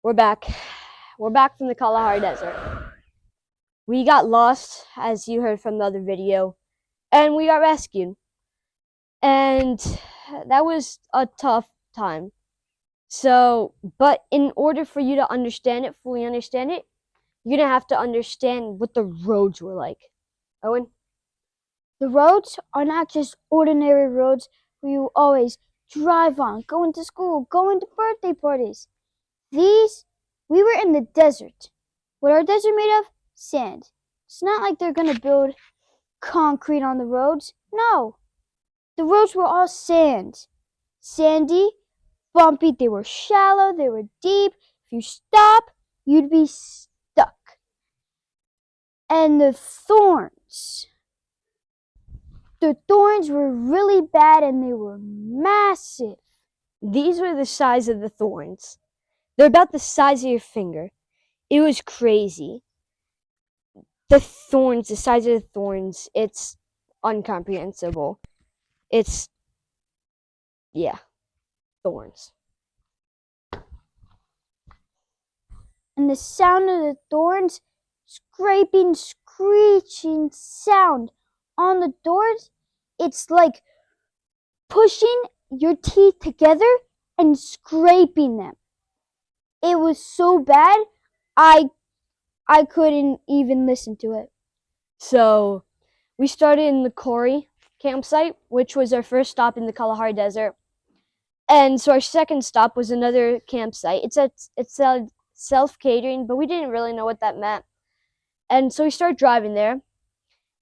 We're back. We're back from the Kalahari Desert. We got lost, as you heard from the other video, and we got rescued. And that was a tough time. So, but in order for you to understand it, fully understand it, you're gonna have to understand what the roads were like. Owen? The roads are not just ordinary roads where you always drive on, going to school, going to birthday parties. We were in the desert. What are desert made of? Sand. It's not like they're going to build concrete on the roads. No. The roads were all sand. Sandy, bumpy, they were shallow, they were deep. If you stop, you'd be stuck. And the thorns. The thorns were really bad and they were massive. These were the size of the thorns. They're about the size of your finger. It was crazy. The size of the thorns, it's incomprehensible. It's, yeah, thorns. And the sound of the thorns, scraping, screeching sound on the doors, it's like pushing your teeth together and scraping them. It was so bad, I couldn't even listen to it. So we started in the Kalahari campsite, which was our first stop in the Kalahari Desert. And so our second stop was another campsite. It's a self-catering, but we didn't really know what that meant. And so we started driving there.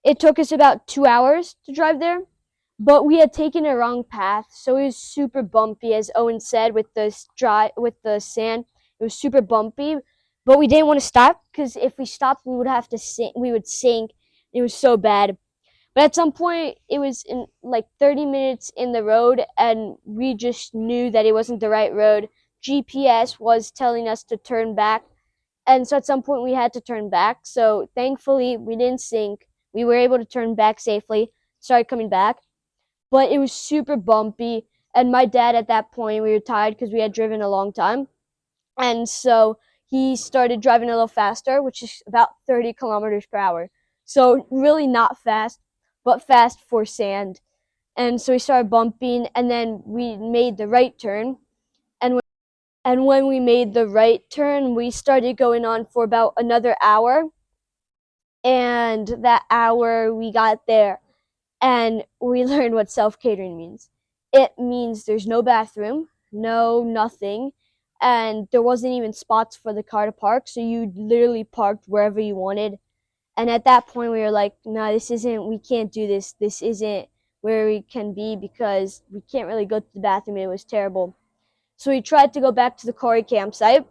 It took us about 2 hours to drive there, but we had taken a wrong path, so it was super bumpy, as Owen said, with the sand. It was super bumpy, but we didn't want to stop because if we stopped, we would have to sink. We would sink. It was so bad. But at some point, it was in like 30 minutes in the road, and we just knew that it wasn't the right road. GPS was telling us to turn back, and so at some point we had to turn back. So thankfully, we didn't sink. We were able to turn back safely, started coming back. But it was super bumpy, and my dad at that point, we were tired because we had driven a long time. And so he started driving a little faster, which is about 30 kilometers per hour. So really not fast, but fast for sand. And so we started bumping, and then we made the right turn. And when we made the right turn, we started going on for about another hour. And that hour, we got there, and we learned what self-catering means. It means there's no bathroom, no nothing, and there wasn't even spots for the car to park, so you literally parked wherever you wanted. And at that point, we were like, no, we can't do this. This isn't where we can be because we can't really go to the bathroom. It was terrible. So we tried to go back to the Corey campsite.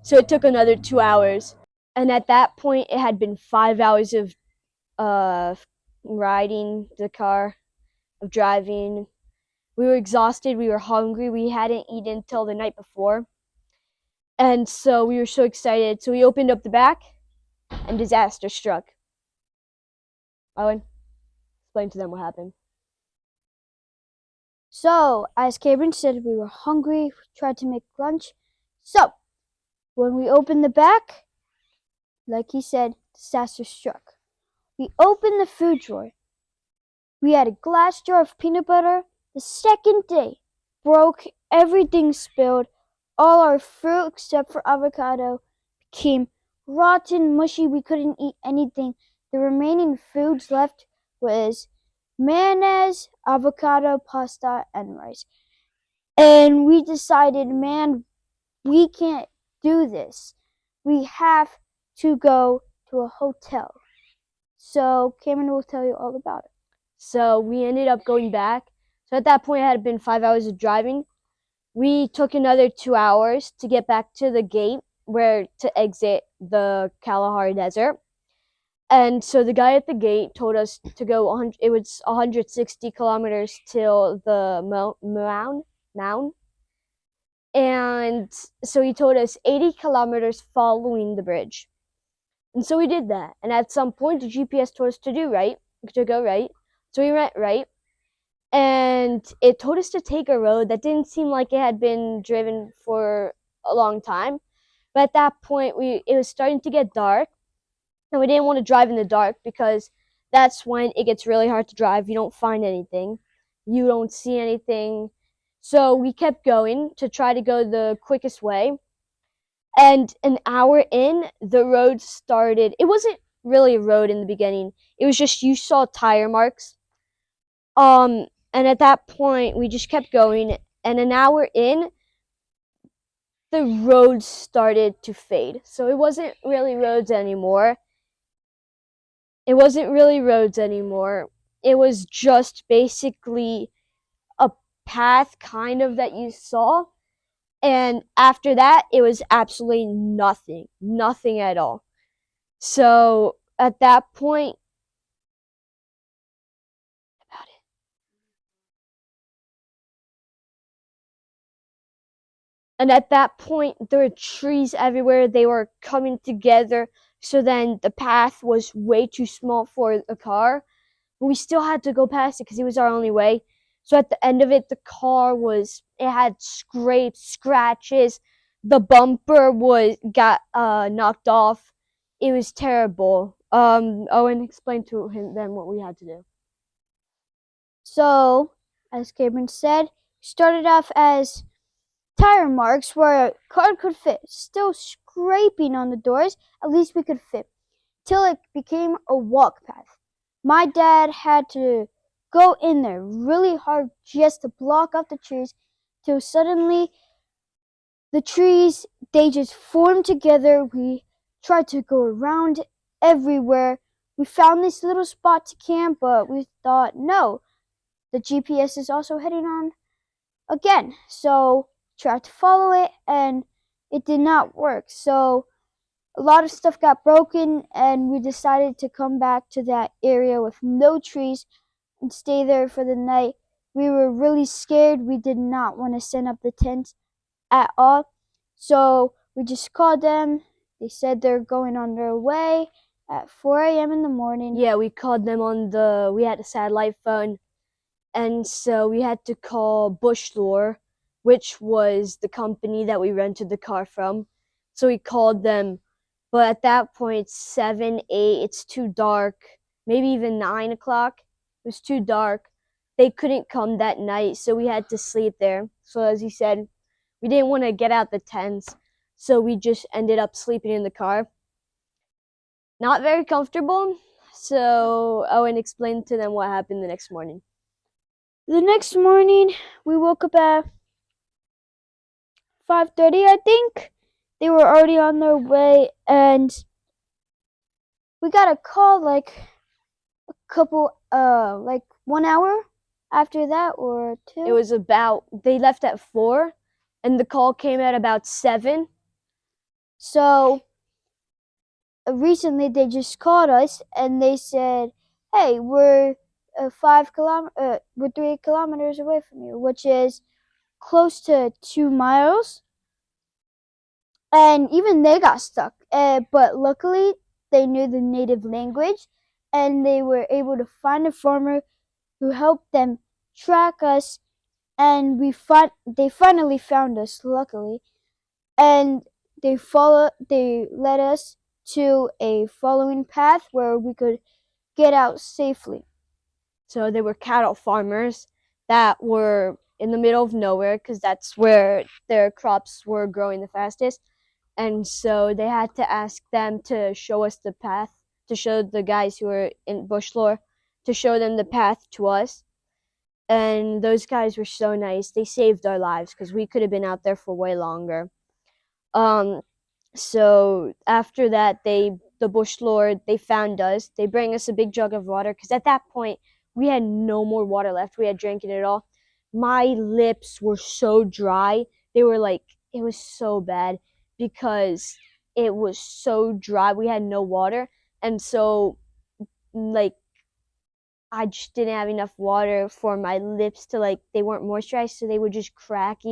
So it took another 2 hours. And at that point, it had been 5 hours of riding the car, of driving. We were exhausted. We were hungry. We hadn't eaten until the night before. And so we were so excited. So we opened up the back, and disaster struck. Owen, explain to them what happened. So, as Cameron said, we were hungry, we tried to make lunch. So, when we opened the back, like he said, disaster struck. We opened the food drawer. We had a glass jar of peanut butter. The second day, broke, everything spilled. All our fruit, except for avocado, became rotten, mushy. We couldn't eat anything. The remaining foods left was mayonnaise, avocado, pasta, and rice. And we decided, man, we can't do this. We have to go to a hotel. So Cameron will tell you all about it. So we ended up going back. So at that point, it had been 5 hours of driving. We took another 2 hours to get back to the gate where to exit the Kalahari Desert. And so the guy at the gate told us to go, it was 160 kilometers till the mound. And so he told us 80 kilometers following the bridge. And so we did that. And at some point, the GPS told us to go right. So we went right. And it told us to take a road that didn't seem like it had been driven for a long time. But at that point, it was starting to get dark, and we didn't want to drive in the dark because that's when it gets really hard to drive. You don't find anything, you don't see anything. So we kept going to try to go the quickest way. And an hour in, the road started. It wasn't really a road in the beginning. It was just you saw tire marks. And at that point, we just kept going. And an hour in, the roads started to fade. So it wasn't really roads anymore. It wasn't really roads anymore. It was just basically a path kind of that you saw. And after that, it was absolutely nothing. Nothing at all. So at that point, about it. And at that point, there were trees everywhere. They were coming together. So then the path was way too small for a car. But we still had to go past it because it was our only way. So at the end of it, the car was, it had scrapes, scratches. The bumper got knocked off. It was terrible. Owen explained to him then what we had to do. So, as Cameron said, started off as tire marks where a car could fit, still scraping on the doors, at least we could fit, till it became a walk path. My dad had to go in there really hard just to block off the trees, till suddenly the trees, they just formed together. We tried to go around everywhere. We found this little spot to camp, but we thought, no, the GPS is also heading on again. So tried to follow it and it did not work. So a lot of stuff got broken and we decided to come back to that area with no trees and stay there for the night. We were really scared. We did not want to set up the tent at all. So we just called them. They said they're going on their way at 4 a.m. in the morning. Yeah, we called them we had a satellite phone. And so we had to call Bush Lore, which was the company that we rented the car from. So we called them, but at that point, 7, 8, it's too dark. Maybe even 9 o'clock. It was too dark. They couldn't come that night, so we had to sleep there. So as he said, we didn't want to get out the tents, so we just ended up sleeping in the car. Not very comfortable. So Owen explained to them what happened the next morning. The next morning, we woke up at 5:30, I think. They were already on their way, and we got a call like a couple, like 1 hour after that or two. It was about, they left at 4, and the call came at about 7. So recently they just called us and they said, "Hey, we're 3 kilometers away from you," which is close to 2 miles. And even they got stuck. But luckily, they knew the native language, and they were able to find a farmer who helped them track us. And they finally found us, luckily, and They led us to a following path where we could get out safely. So they were cattle farmers that were in the middle of nowhere because that's where their crops were growing the fastest. And so they had to ask them to show us the path, to show the guys who were in bush lore, to show them the path to us. And those guys were so nice. They saved our lives because we could have been out there for way longer. So after that, the bush lord, they found us. They bring us a big jug of water because at that point we had no more water left. We had drank it all. My lips were so dry. They were like, it was so bad because it was so dry. We had no water, and so like I just didn't have enough water for my lips to, like, they weren't moisturized, so they were just cracked,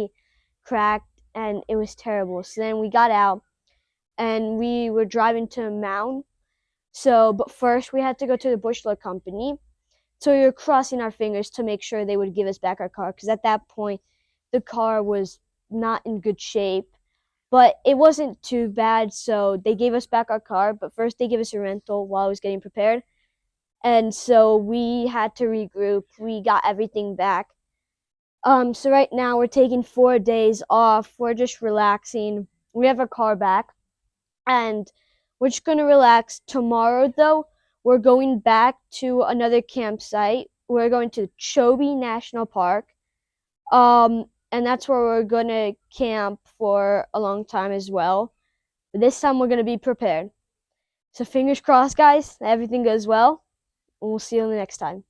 and it was terrible. So then we got out and we were driving to a mound. So, but first we had to go to the Bushler company. So we were crossing our fingers to make sure they would give us back our car because at that point the car was not in good shape. but it wasn't too bad. So they gave us back our car, but first they gave us a rental while I was getting prepared. And so we had to regroup. We got everything back. So right now we're taking 4 days off. We're just relaxing. We have our car back, and we're just gonna relax. Tomorrow, though, we're going back to another campsite. We're going to Chobe National Park. And that's where we're gonna camp for a long time as well. But this time we're gonna be prepared. So fingers crossed, guys, that everything goes well, and we'll see you next time.